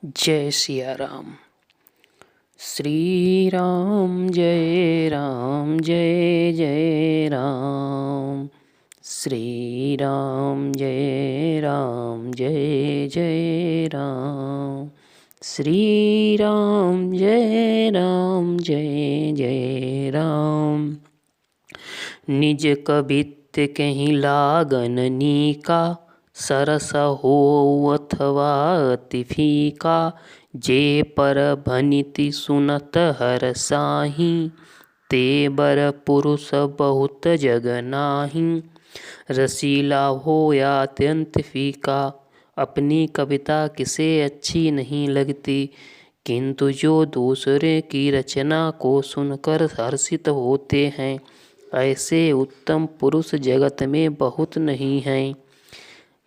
जय सिया राम। श्री राम जय राम जय जय राम। श्री राम जय राम जय जय राम। श्री राम जय राम जय जय राम। निज कबित कहीं लागन नीका, सरस हो अथवा अति फीका। जे पर भनिति सुनत हर साही, ते बर पुरुष बहुत जग नाही। रसीला हो या अत्यंत फीका। अपनी कविता किसे अच्छी नहीं लगती, किंतु जो दूसरे की रचना को सुनकर हर्षित होते हैं, ऐसे उत्तम पुरुष जगत में बहुत नहीं हैं।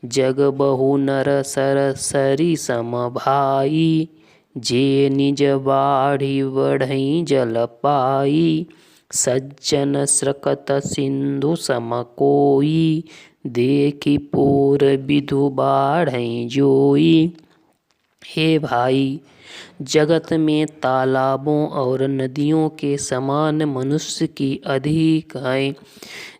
जग बहु नर सर सरी सम भाई, जे निज बाढ़ी बढ़ई जल पाई। सज्जन स्रकत सिंधु सम कोई, देखी पूर विधु बाढ़ई जोई। हे भाई, जगत में तालाबों और नदियों के समान मनुष्य की अधिक हैं,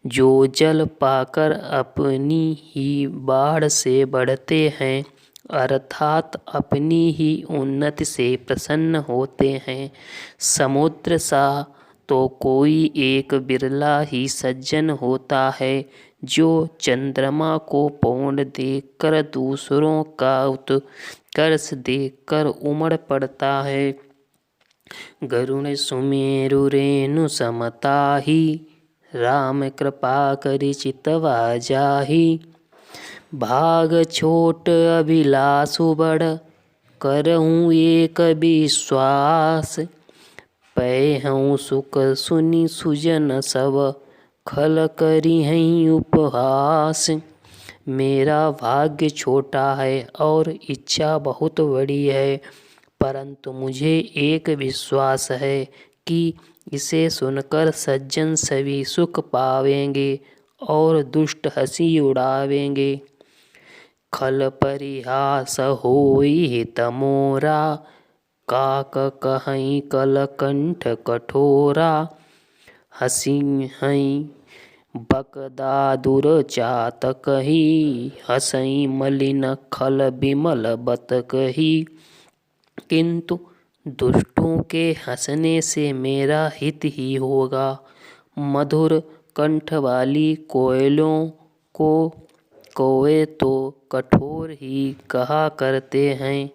जो जल पाकर अपनी ही बाढ़ से बढ़ते हैं, अर्थात अपनी ही उन्नति से प्रसन्न होते हैं। समुद्र सा तो कोई एक बिरला ही सज्जन होता है, जो चंद्रमा को पूर्ण देखकर दूसरों का उत्कर्ष देखकर उमड़ पड़ता है। गरुण सुमेरु रेणु समताही, राम कृपा करि चितवा जाही। भाग छोट अभिलाषु बड़, करहूँ एक विश्वास। पैहूँ सुख सुनि सुजन सब, खल करिहैं उपहास। मेरा भाग्य छोटा है और इच्छा बहुत बड़ी है, परंतु मुझे एक विश्वास है कि इसे सुनकर सज्जन सभी सुख पावेंगे और दुष्ट हंसी उड़ावेंगे। खल परिहास होई हित मोरा, काक कहई कलकंठ कठोरा। हसी हई बकदादुर चातकही, हसई मलिन खल बिमल बत कही। किंतु दुष्टों के हंसने से मेरा हित ही होगा। मधुर कंठ वाली कोयलों को कौवे तो कठोर ही कहा करते हैं,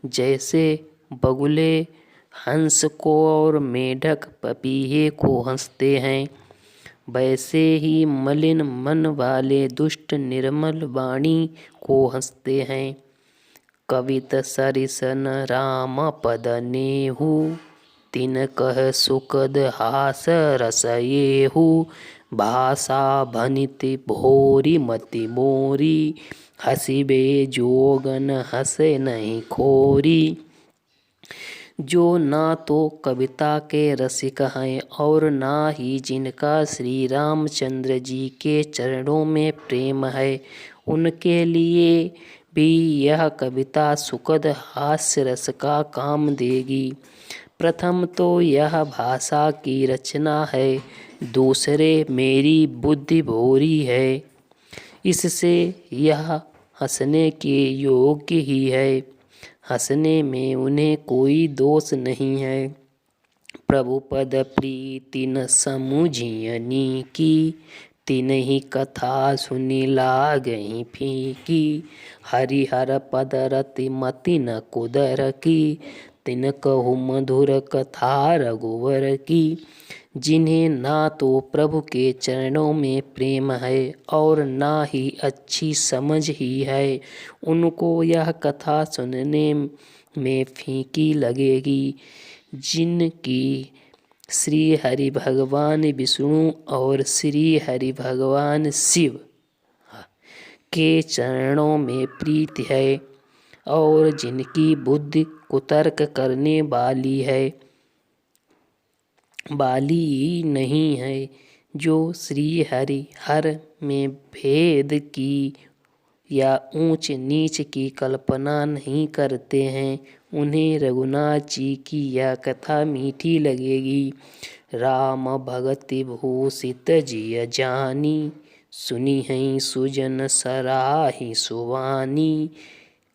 जैसे बगुले हंस को और मेढक पपीहे को हंसते हैं, वैसे ही मलिन मन वाले दुष्ट निर्मल वाणी को हंसते हैं। कवित सरिसन राम पद नेहु, तिन कह सुखद हास रस येहु। भाषा भनिति भोरी मति मोरी, हसिबे जोगन हसे नहीं खोरी। जो ना तो कविता के रसिक हैं और ना ही जिनका श्री रामचंद्र जी के चरणों में प्रेम है, उनके लिए भी यह कविता सुखद हास्य रस का काम देगी। प्रथम तो यह भाषा की रचना है, दूसरे मेरी बुद्धि भोरी है, इससे यह हंसने के योग्य ही है। हंसने में उन्हें कोई दोष नहीं है। प्रभु पद प्रीति न समुझियनी की, तिनहि कथा सुनि लागहि फीकी। हरिहर पद रति मति न कुदर की, तिन कहु मधुर कथा रघुवर की। जिन्हें ना तो प्रभु के चरणों में प्रेम है और ना ही अच्छी समझ ही है, उनको यह कथा सुनने में फीकी लगेगी। जिनकी श्री हरि भगवान विष्णु और श्री हरि भगवान शिव के चरणों में प्रीति है और जिनकी बुद्धि कुतर्क करने वाली नहीं है, जो श्री हरि हर में भेद की या ऊंच नीच की कल्पना नहीं करते हैं, उन्हें रघुनाथ जी की यह कथा मीठी लगेगी। राम भगति भूषित जिय जानी, सुनी हैं सुजन सराही सुवानी।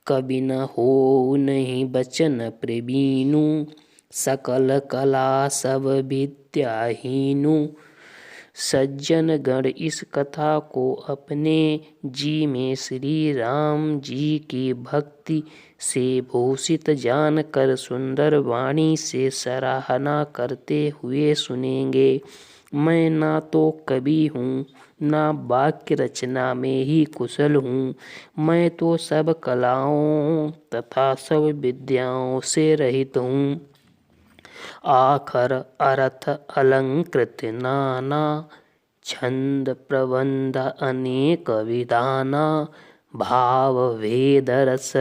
कवि न हो नहीं बचन प्रवीणु, सकल कला सब विद्याहीनु। सज्जन गण इस कथा को अपने जी में श्री राम जी की भक्ति से भूषित जानकर सुंदर वाणी से सराहना करते हुए सुनेंगे। मैं ना तो कवि हूँ, ना वाक्य रचना में ही कुशल हूँ। मैं तो सब कलाओं तथा सब विद्याओं से रहित हूँ। आखर अर्थ अलंकृत नाना, छंद प्रबंध अनेक विधाना। भाव भेद रस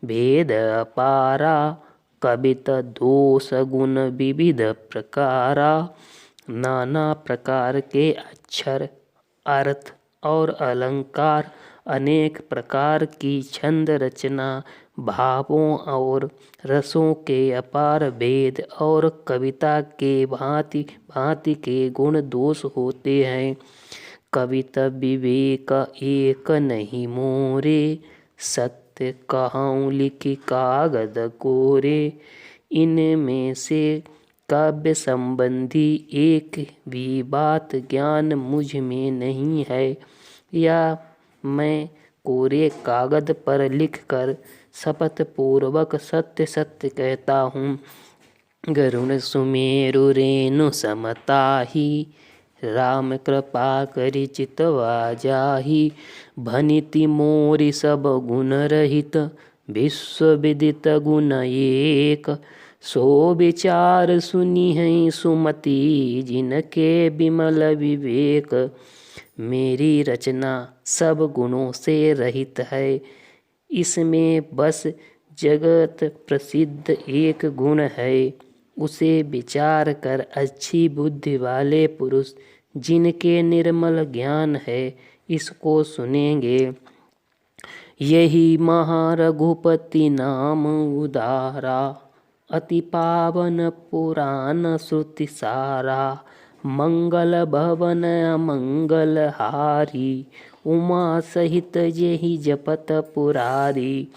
भेद अपारा, कवित दोष गुण विविध प्रकारा। नाना प्रकार के अक्षर, अर्थ और अलंकार, अनेक प्रकार की छंद रचना, भावों और रसों के अपार भेद और कविता के भांति भांति के गुण दोष होते हैं। कविता विवेक एक नहीं मोरे, सत्य कहूँ लिखि कागद कोरे। इनमें से काव्य संबंधी एक भी बात ज्ञान मुझ में नहीं है, या मैं कोरे कागज पर लिखकर शपथ पूर्वक सत्य सत्य कहता हूँ। गरुण सुमेरु रेणु समताही, राम कृपा करि चितवा जाहि। भनिति मोरि सब गुण रहित, विश्व विदित गुण एक। सो विचार सुनी हैं सुमति, जिनके विमल विवेक। मेरी रचना सब गुणों से रहित है, इसमें बस जगत प्रसिद्ध एक गुण है। उसे विचार कर अच्छी बुद्धि वाले पुरुष, जिनके निर्मल ज्ञान है, इसको सुनेंगे। यही महारघुपति नाम उदारा, अति पावन पुराण श्रुति सारा। मंगल भवन अमंगल हारी, उमा सहित यही जपत पुरारी।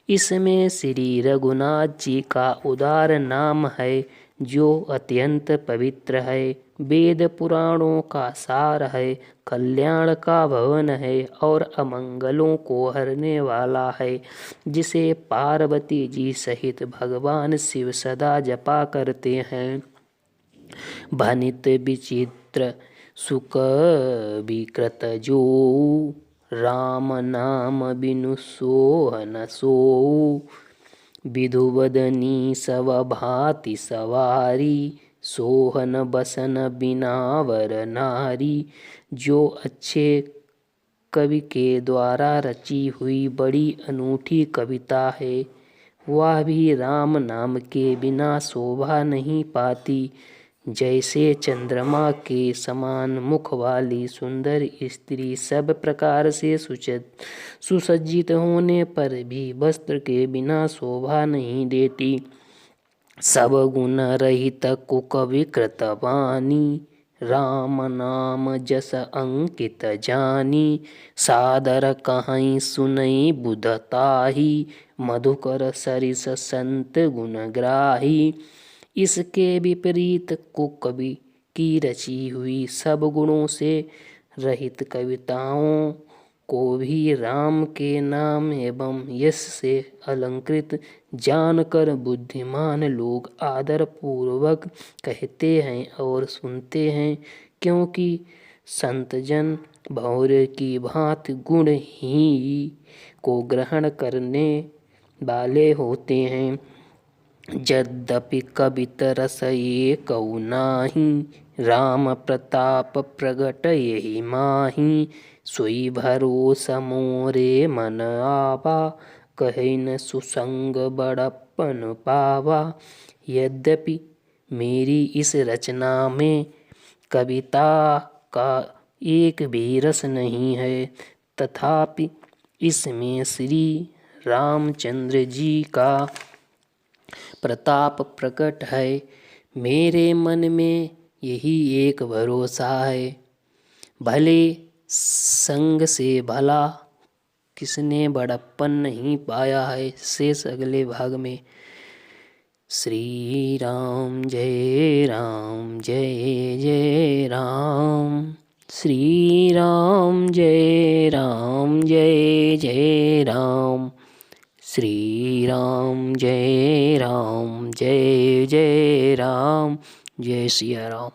इसमें श्री रघुनाथ जी का उदार नाम है, जो अत्यंत पवित्र है। वेद पुराणों का सार है, कल्याण का भवन है और अमंगलों को हरने वाला है, जिसे पार्वती जी सहित भगवान शिव सदा जपा करते हैं। भनित विचित्र सुख विकृत जो, राम नाम बिनु सोह न सोऊ। विधुवदनी सब भांति सवारी, सोहन बसन बिना वर नारी। जो अच्छे कवि के द्वारा रची हुई बड़ी अनूठी कविता है, वह भी राम नाम के बिना शोभा नहीं पाती। जैसे चंद्रमा के समान मुख वाली सुंदर स्त्री सब प्रकार से सुसज्जित होने पर भी वस्त्र के बिना शोभा नहीं देती। सब गुण रहित कुक विकृत वाणी, राम नाम जस अंकित जानी। सादर कहीं सुनई बुधताही, मधुकर सरिस संत गुणग्राही। इसके विपरीत कुकवि की रची हुई सब गुणों से रहित कविताओं को भी राम के नाम एवं यश से अलंकृत जानकर बुद्धिमान लोग आदर पूर्वक कहते हैं और सुनते हैं, क्योंकि संतजन भौरे की भांति गुण ही को ग्रहण करने वाले होते हैं। यद्यपि कवित रस एकौ नाही, राम प्रताप प्रगट यही माही। सोई भरोसा मोरे मन आवा, कहे न सुसंग बड़प्पन पावा। यद्यपि मेरी इस रचना में कविता का एक भी रस नहीं है, तथापि इसमें श्री रामचंद्र जी का प्रताप प्रकट है। मेरे मन में यही एक भरोसा है, भले संग से भला किसने बड़प्पन नहीं पाया है। शेष अगले भाग में। श्री राम जय जय राम। श्री राम जय जय राम। श्री राम जय जय राम। जय सिया राम।